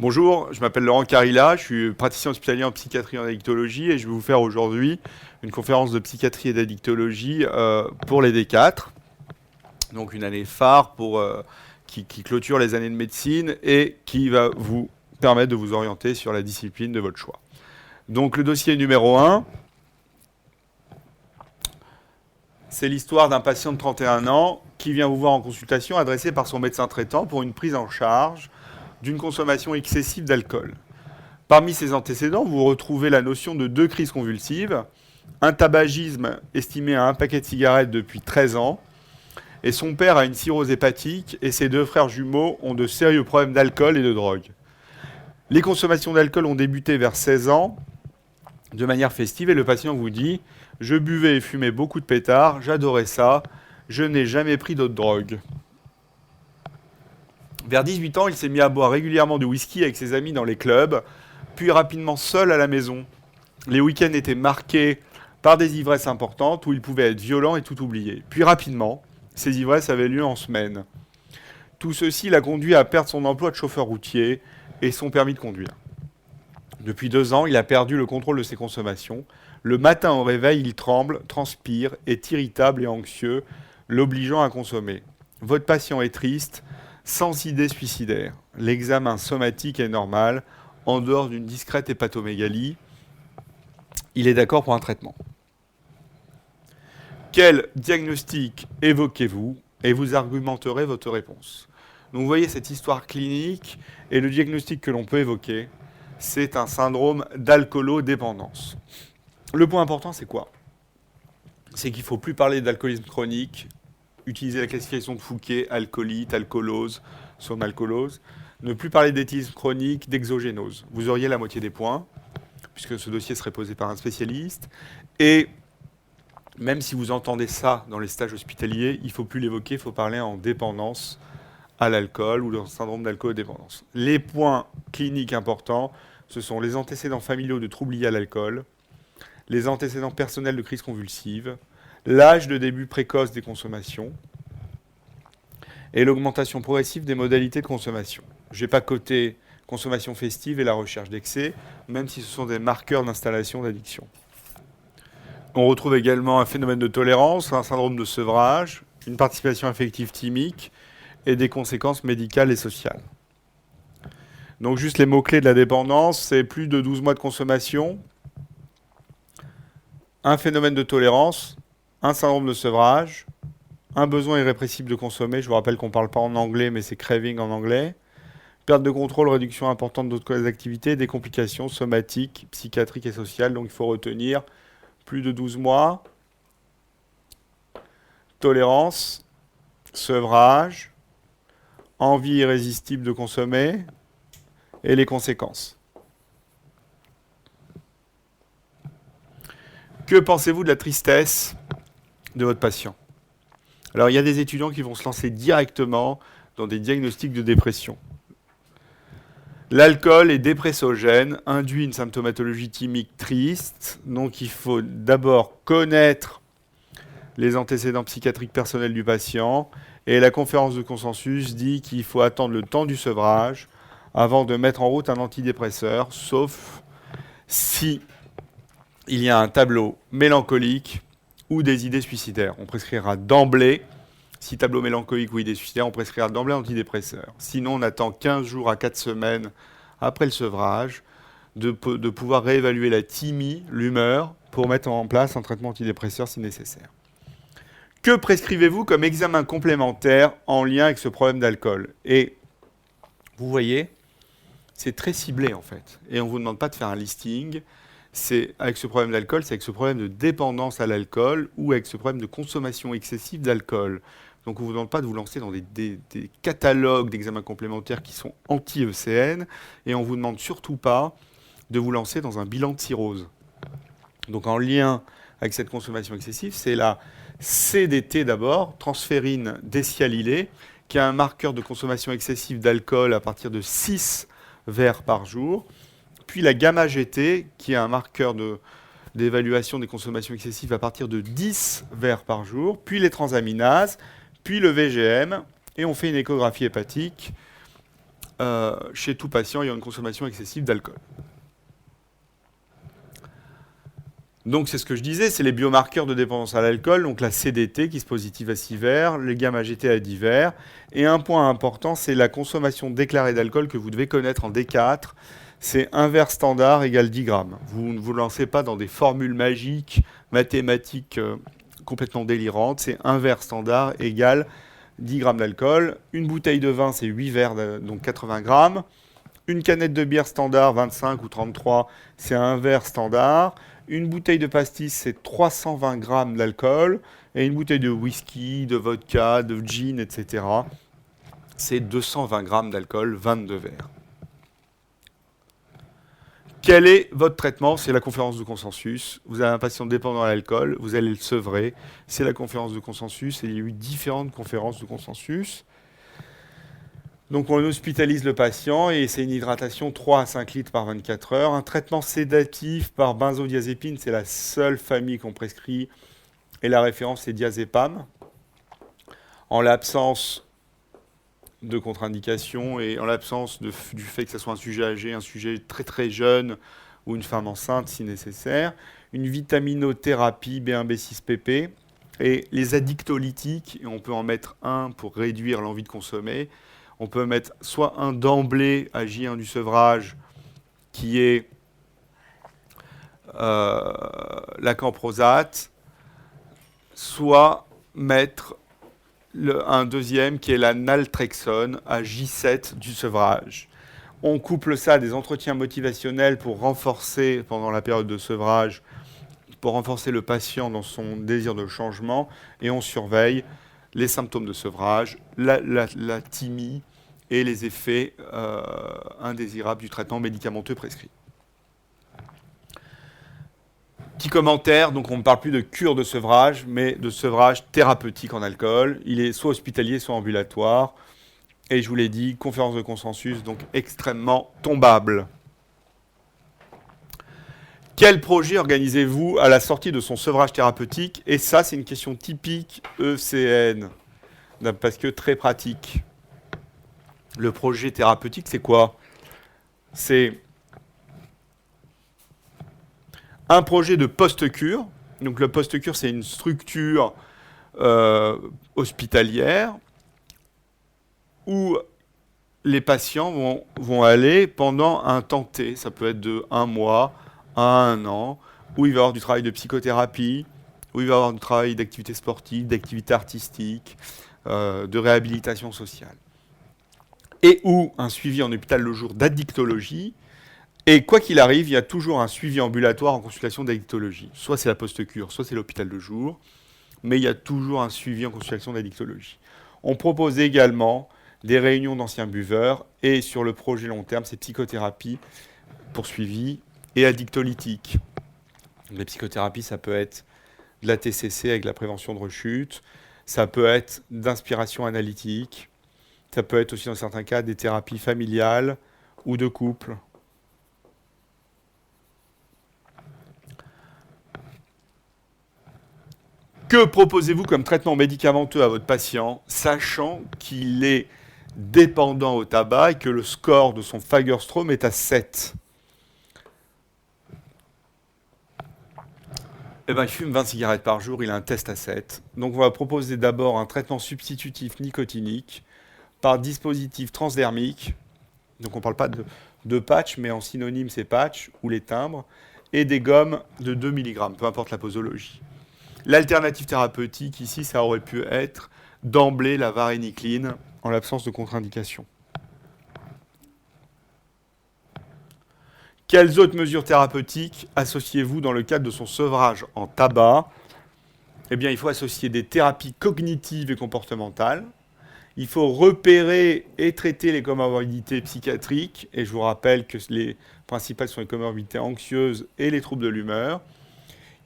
Bonjour, je m'appelle Laurent Carilla, je suis praticien hospitalier en psychiatrie et en addictologie et je vais vous faire aujourd'hui une conférence de psychiatrie et d'addictologie pour les D4. Donc une année phare qui clôture les années de médecine et qui va vous permettre de vous orienter sur la discipline de votre choix. Donc le dossier numéro 1, c'est l'histoire d'un patient de 31 ans qui vient vous voir en consultation adressé par son médecin traitant pour une prise en charge d'une consommation excessive d'alcool. Parmi ses antécédents, vous retrouvez la notion de 2 crises convulsives, un tabagisme estimé à un paquet de cigarettes depuis 13 ans, et son père a une cirrhose hépatique, et ses 2 frères jumeaux ont de sérieux problèmes d'alcool et de drogue. Les consommations d'alcool ont débuté vers 16 ans, de manière festive, et le patient vous dit « Je buvais et fumais beaucoup de pétards, j'adorais ça, je n'ai jamais pris d'autres drogues ». Vers 18 ans, il s'est mis à boire régulièrement du whisky avec ses amis dans les clubs, puis rapidement seul à la maison. Les week-ends étaient marqués par des ivresses importantes où il pouvait être violent et tout oublier. Puis rapidement, ces ivresses avaient lieu en semaine. Tout ceci l'a conduit à perdre son emploi de chauffeur routier et son permis de conduire. Depuis 2 ans, il a perdu le contrôle de ses consommations. Le matin au réveil, il tremble, transpire, est irritable et anxieux, l'obligeant à consommer. Votre patient est triste, sans idée suicidaire. L'examen somatique est normal, en dehors d'une discrète hépatomégalie. Il est d'accord pour un traitement. Quel diagnostic évoquez-vous et vous argumenterez votre réponse. Donc vous voyez cette histoire clinique et le diagnostic que l'on peut évoquer, c'est un syndrome d'alcoolodépendance. Le point important, c'est quoi? C'est qu'il ne faut plus parler d'alcoolisme chronique, utiliser la classification de Fouquet, alcoolite, alcoolose, somnalcoolose, ne plus parler d'éthylisme chronique, d'exogénose. Vous auriez la moitié des points, puisque ce dossier serait posé par un spécialiste. Et même si vous entendez ça dans les stages hospitaliers, il ne faut plus l'évoquer, il faut parler en dépendance à l'alcool ou dans le syndrome d'alcoolodépendance. Les points cliniques importants, ce sont les antécédents familiaux de troubles liés à l'alcool, les antécédents personnels de crise convulsive, l'âge de début précoce des consommations et l'augmentation progressive des modalités de consommation. Je n'ai pas coté consommation festive et la recherche d'excès, même si ce sont des marqueurs d'installation d'addiction. On retrouve également un phénomène de tolérance, un syndrome de sevrage, une participation affective thymique et des conséquences médicales et sociales. Donc juste les mots-clés de la dépendance, c'est plus de 12 mois de consommation, un phénomène de tolérance, un syndrome de sevrage, un besoin irrépressible de consommer, je vous rappelle qu'on ne parle pas en anglais, mais c'est craving en anglais, perte de contrôle, réduction importante d'autres activités, des complications somatiques, psychiatriques et sociales, donc il faut retenir plus de 12 mois, tolérance, sevrage, envie irrésistible de consommer, et les conséquences. Que pensez-vous de la tristesse de votre patient? Alors, il y a des étudiants qui vont se lancer directement dans des diagnostics de dépression. L'alcool est dépressogène, induit une symptomatologie thymique triste, donc il faut d'abord connaître les antécédents psychiatriques personnels du patient, et la conférence de consensus dit qu'il faut attendre le temps du sevrage avant de mettre en route un antidépresseur, sauf si il y a un tableau mélancolique ou des idées suicidaires. On prescrira d'emblée, si tableau mélancolique ou idées suicidaires, on prescrira d'emblée antidépresseur. Sinon, on attend 15 jours à 4 semaines après le sevrage de pouvoir réévaluer la thymie, l'humeur, pour mettre en place un traitement antidépresseur si nécessaire. Que prescrivez-vous comme examen complémentaire en lien avec ce problème d'alcool? Et vous voyez, c'est très ciblé en fait. Et on ne vous demande pas de faire un listing. C'est avec ce problème d'alcool, c'est avec ce problème de dépendance à l'alcool ou avec ce problème de consommation excessive d'alcool. Donc on ne vous demande pas de vous lancer dans des catalogues d'examens complémentaires qui sont anti-ECN et on ne vous demande surtout pas de vous lancer dans un bilan de cirrhose. Donc en lien avec cette consommation excessive, c'est la CDT d'abord, transférine désialylée, qui est un marqueur de consommation excessive d'alcool à partir de 6 verres par jour. Puis la gamma-GT, qui est un marqueur d'évaluation des consommations excessives à partir de 10 verres par jour. Puis les transaminases, puis le VGM. Et on fait une échographie hépatique chez tout patient ayant une consommation excessive d'alcool. Donc c'est ce que je disais, c'est les biomarqueurs de dépendance à l'alcool, donc la CDT qui se positive à 6 verres, les gamma-GT à 10 verres. Et un point important, c'est la consommation déclarée d'alcool que vous devez connaître en D4. C'est 1 verre standard égale 10 grammes. Vous ne vous lancez pas dans des formules magiques, mathématiques complètement délirantes. C'est 1 verre standard égale 10 grammes d'alcool. Une bouteille de vin, c'est 8 verres, donc 80 grammes. Une canette de bière standard, 25 ou 33, c'est 1 verre standard. Une bouteille de pastis, c'est 320 grammes d'alcool. Et une bouteille de whisky, de vodka, de gin, etc., c'est 220 grammes d'alcool, 22 verres. Quel est votre traitement? C'est la conférence de consensus. Vous avez un patient dépendant à l'alcool, vous allez le sevrer. C'est la conférence de consensus. Et il y a eu différentes conférences de consensus. Donc on hospitalise le patient et c'est une hydratation 3 à 5 litres par 24 heures. Un traitement sédatif par benzodiazépine, c'est la seule famille qu'on prescrit. Et la référence, c'est diazépam. En l'absence de contre-indication et en l'absence du fait que ce soit un sujet âgé, un sujet très très jeune ou une femme enceinte si nécessaire. Une vitaminothérapie B1, B6, PP. Et les addictolytiques, et on peut en mettre un pour réduire l'envie de consommer. On peut mettre soit un d'emblée à J1 du sevrage, qui est la camprosate, soit mettre un deuxième qui est la naltrexone à J7 du sevrage. On couple ça à des entretiens motivationnels pour renforcer, pendant la période de sevrage, pour renforcer le patient dans son désir de changement, et on surveille les symptômes de sevrage, la thymie, et les effets indésirables du traitement médicamenteux prescrit. Petit commentaire, donc on ne parle plus de cure de sevrage, mais de sevrage thérapeutique en alcool. Il est soit hospitalier, soit ambulatoire. Et je vous l'ai dit, conférence de consensus, donc extrêmement tombable. Quel projet organisez-vous à la sortie de son sevrage thérapeutique? Et ça, c'est une question typique ECN, parce que très pratique. Le projet thérapeutique, c'est quoi? C'est un projet de post-cure. Donc le post-cure, c'est une structure hospitalière où les patients vont aller pendant un temps T. Ça peut être de 1 mois à 1 an, où il va y avoir du travail de psychothérapie, où il va y avoir du travail d'activité sportive, d'activité artistique, de réhabilitation sociale. Et ou un suivi en hôpital le jour d'addictologie. Et quoi qu'il arrive, il y a toujours un suivi ambulatoire en consultation d'addictologie. Soit c'est la post-cure, soit c'est l'hôpital de jour, mais il y a toujours un suivi en consultation d'addictologie. On propose également des réunions d'anciens buveurs, et sur le projet long terme, c'est psychothérapie pour suivi et addictolytique. La psychothérapie, ça peut être de la TCC avec la prévention de rechute, ça peut être d'inspiration analytique, ça peut être aussi dans certains cas des thérapies familiales ou de couple. Que proposez-vous comme traitement médicamenteux à votre patient, sachant qu'il est dépendant au tabac et que le score de son Fagerstrom est à 7? Eh ben, il fume 20 cigarettes par jour, il a un test à 7. Donc on va proposer d'abord un traitement substitutif nicotinique par dispositif transdermique. Donc on ne parle pas de patch, mais en synonyme c'est patch ou les timbres, et des gommes de 2 mg, peu importe la posologie. L'alternative thérapeutique ici, ça aurait pu être d'emblée la varénicline en l'absence de contre-indication. Quelles autres mesures thérapeutiques associez-vous dans le cadre de son sevrage en tabac? Eh bien, il faut associer des thérapies cognitives et comportementales. Il faut repérer et traiter les comorbidités psychiatriques. Et je vous rappelle que les principales sont les comorbidités anxieuses et les troubles de l'humeur.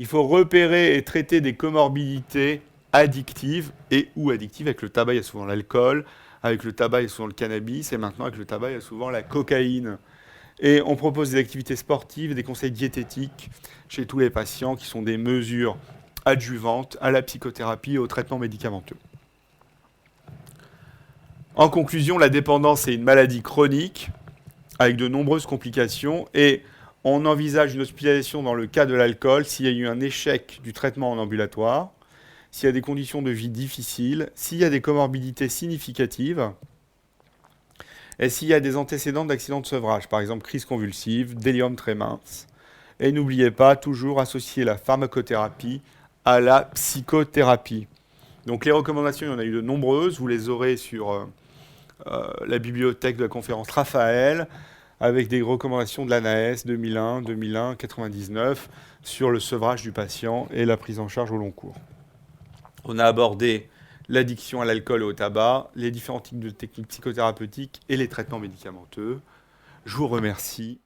Il faut repérer et traiter des comorbidités addictives et ou addictives. Avec le tabac, il y a souvent l'alcool. Avec le tabac, il y a souvent le cannabis. Et maintenant, avec le tabac, il y a souvent la cocaïne. Et on propose des activités sportives, des conseils diététiques chez tous les patients qui sont des mesures adjuvantes à la psychothérapie et au traitement médicamenteux. En conclusion, la dépendance est une maladie chronique avec de nombreuses complications et on envisage une hospitalisation dans le cas de l'alcool s'il y a eu un échec du traitement en ambulatoire, s'il y a des conditions de vie difficiles, s'il y a des comorbidités significatives et s'il y a des antécédents d'accidents de sevrage, par exemple crise convulsive, délirium très mince. Et n'oubliez pas, toujours associer la pharmacothérapie à la psychothérapie. Donc les recommandations, il y en a eu de nombreuses, vous les aurez sur la bibliothèque de la conférence Raphaël, avec des recommandations de l'ANAS 2001, 2001, 99 sur le sevrage du patient et la prise en charge au long cours. On a abordé l'addiction à l'alcool et au tabac, les différents types de techniques psychothérapeutiques et les traitements médicamenteux. Je vous remercie.